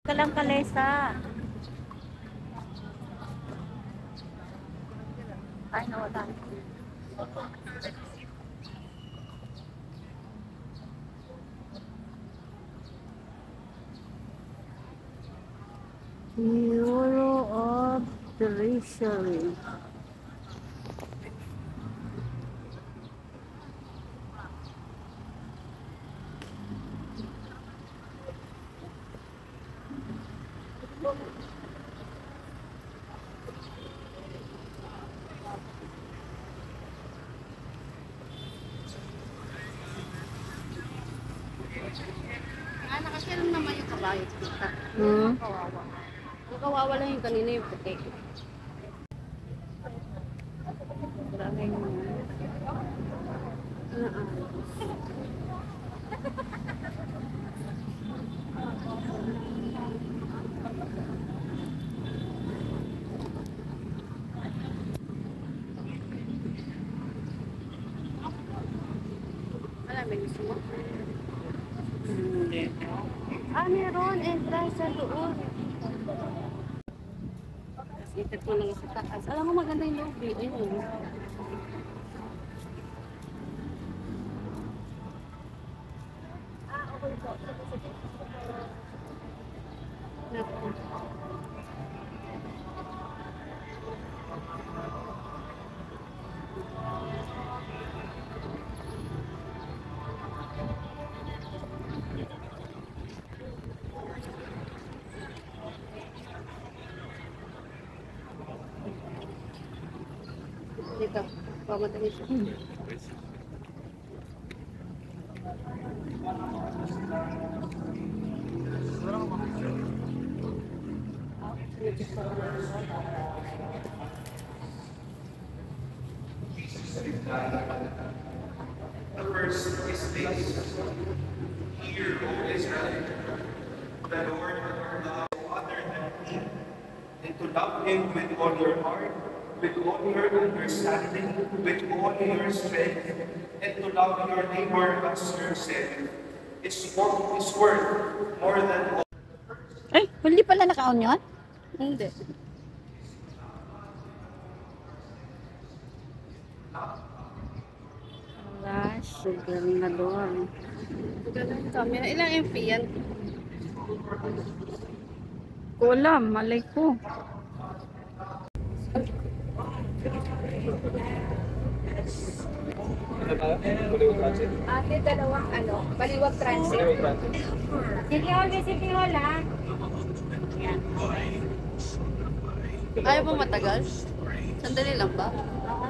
Kalang kalesa. Ay, nawala. Bureau of Treasury. Nakashare naman yung kabayo kita. Hmm? Kawawa. Ang kawawa lang yung kanina yung puti. Maraming maraming gusto mo. Hindi. Meron. Entrance sa doon. Itit mo lang sa taas. Alam mo maganda yung lobby. Ayun. Okay po. Dito. Pamadali siya. The first is this. Hear, O Israel, the Lord our God, no other than Him, and to love Him with all your heart, with all your understanding, with all your strength, and to love your neighbor as yourself, is worth more than all. Ay, hindi pala naka-on yun? Hindi. Wala, sugar na doon. Ganun kami. Ilang MP yan? Kulam, malay ko. Ate, dalawang baliwag transit. City Hall, may City Hall ha. Ayaw mo matagal? Sandali lang ba? Oo.